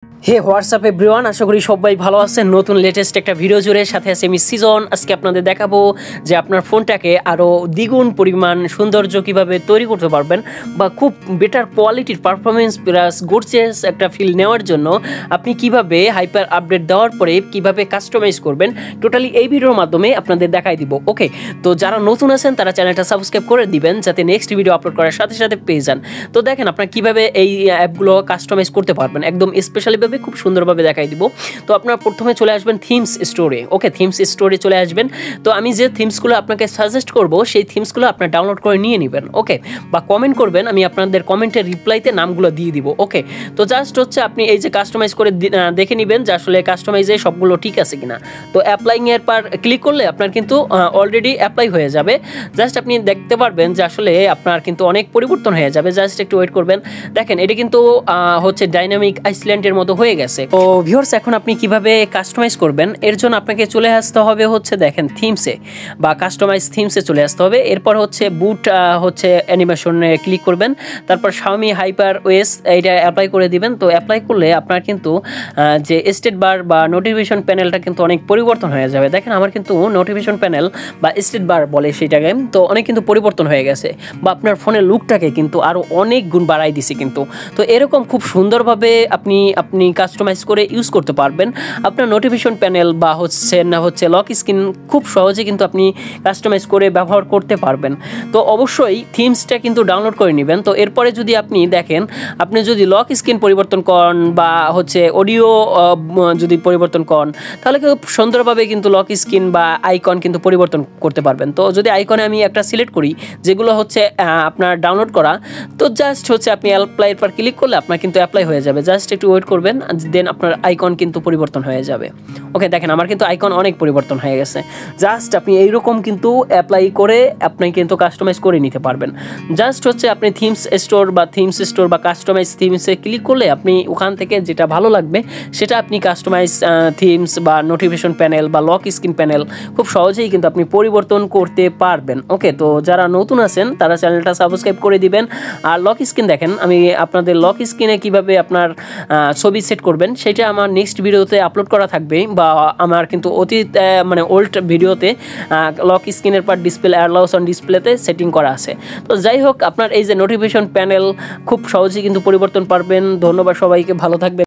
হে WhatsApp everyone, আশা করি সবাই ভালো আছেন। নতুন লেটেস্ট একটা ভিডিও জুড়ে সাথে আছে আমি সিজন। আজকে আপনাদের দেখাবো যে আপনার ফোনটাকে আরও দ্বিগুণ পরিমাণ সৌন্দর্য কীভাবে তৈরি করতে পারবেন, বা খুব বেটার কোয়ালিটির পারফরমেন্স প্লাস গর্জিয়াস একটা ফিল নেওয়ার জন্য আপনি কিভাবে হাইপার আপডেট দেওয়ার পরে কিভাবে কাস্টমাইজ করবেন, টোটালি এই ভিডিওর মাধ্যমে আপনাদের দেখাই দিব। ওকে, তো যারা নতুন আছেন তারা চ্যানেলটা সাবস্ক্রাইব করে দিবেন যাতে নেক্সট ভিডিও আপলোড করার সাথে সাথে পেয়ে যান। তো দেখেন আপনারা কীভাবে এই অ্যাপগুলো কাস্টমাইজ করতে পারবেন, একদম স্পেশালি খুব সুন্দরভাবে দেখাই দিব। তো আপনারা প্রথমে চলে আসবেন থিমস স্টোরে। ওকে, থিমস স্টোরে চলে আসবেন। তো আমি যে থিমসগুলো আপনাকে সাজেস্ট করব সেই থিমসগুলো আপনার ডাউনলোড করে নিয়ে নেবেন। ওকে, বা কমেন্ট করবেন, আমি আপনাদের কমেন্টের রিপ্লাইতে নামগুলো দিয়ে দিব। ওকে, তো জাস্ট হচ্ছে আপনি এই যে কাস্টমাইজ করে দেখে নেবেন যে আসলে কাস্টমাইজে সবগুলো ঠিক আছে কিনা। তো অ্যাপ্লাইং এর পর ক্লিক করলে আপনার কিন্তু অলরেডি অ্যাপ্লাই হয়ে যাবে। জাস্ট আপনি দেখতে পারবেন যে আসলে আপনার কিন্তু অনেক পরিবর্তন হয়ে যাবে। জাস্ট একটু ওয়েট করবেন। দেখেন এটা কিন্তু হচ্ছে ডাইনামিক আইসল্যান্ডের মতো হয়ে গেছে। তো ভিউয়ার্স, এখন আপনি কিভাবে কাস্টমাইজ করবেন এর জন্য আপনাকে চলে আসতে হবে হচ্ছে দেখেন থিমসে, বা কাস্টমাইজ থিমসে চলে আসতে হবে। এরপর হচ্ছে বুট হচ্ছে অ্যানিমেশনে ক্লিক করবেন, তারপর Xiaomi HyperOS এইটা অ্যাপ্লাই করে দিবেন। তো অ্যাপ্লাই করলে আপনার কিন্তু যে স্টেট বার বা নোটিফিকেশন প্যানেলটা কিন্তু অনেক পরিবর্তন হয়ে যাবে। দেখেন আমার কিন্তু নোটিফিকেশন প্যানেল বা স্টেট বার বলে সেটাকে, তো অনেক কিন্তু পরিবর্তন হয়ে গেছে, বা আপনার ফোনের লুকটাকে কিন্তু আরও অনেক গুণ বাড়াই দিছি কিন্তু। তো এরকম খুব সুন্দরভাবে আপনি কাস্টমাইজ করে ইউজ করতে পারবেন আপনার নোটিফিকেশন প্যানেল বা হচ্ছে লক স্ক্রিন খুব সহজে কিন্তু আপনি কাস্টমাইজ করে ব্যবহার করতে পারবেন। তো অবশ্যই থিমসটা কিন্তু ডাউনলোড করে নেবেন। তো এরপরে যদি আপনি দেখেন, আপনি যদি লক স্ক্রিন পরিবর্তন করেন বা হচ্ছে অডিও যদি পরিবর্তন করেন, তাহলে খুব সুন্দরভাবে কিন্তু লক স্ক্রিন বা আইকন কিন্তু পরিবর্তন করতে পারবেন। তো যদি আইকনে আমি একটা সিলেক্ট করি যেগুলো হচ্ছে আপনার ডাউনলোড করা, তো জাস্ট হচ্ছে আপনি অ্যাপ্লাইয়ের পর ক্লিক করলে আপনার কিন্তু অ্যাপ্লাই হয়ে যাবে। জাস্ট একটু ওয়েট করবেন, দেন আপনার আইকন কিন্তু পরিবর্তন হয়ে যাবে। ওকে, দেখেন আমার কিন্তু আইকন অনেক পরিবর্তন হয়ে গেছে। জাস্ট আপনি এইরকম কিন্তু অ্যাপ্লাই করে আপনি কিন্তু কাস্টমাইজ করে নিতে পারবেন। জাস্ট হচ্ছে আপনি থিমস স্টোর বা কাস্টমাইজ থিমসে ক্লিক করলে আপনি ওখান থেকে যেটা ভালো লাগবে সেটা আপনি কাস্টমাইজ থিমস বা নোটিফিকেশন প্যানেল বা লক স্ক্রিন প্যানেল খুব সহজেই কিন্তু আপনি পরিবর্তন করতে পারবেন। ওকে, তো যারা নতুন আছেন তারা চ্যানেলটা সাবস্ক্রাইব করে দিবেন। আর লক স্ক্রিন দেখেন, আমি আপনাদের লক স্ক্রিনে কীভাবে আপনার ছবি সেট করবেন সেটা আমার নেক্সট ভিডিওতে আপলোড করা থাকবে, বা আমার কিন্তু অতীত মানে ওল্ড ভিডিওতে লক স্ক্রিনের পর ডিসপ্লে অ্যালাউস অন ডিসপ্লেতে সেটিং করা আছে। তো যাই হোক, আপনার এই যে নোটিফিকেশন প্যানেল খুব সহজেই কিন্তু পরিবর্তন পারবেন। ধন্যবাদ সবাইকে, ভালো থাকবেন।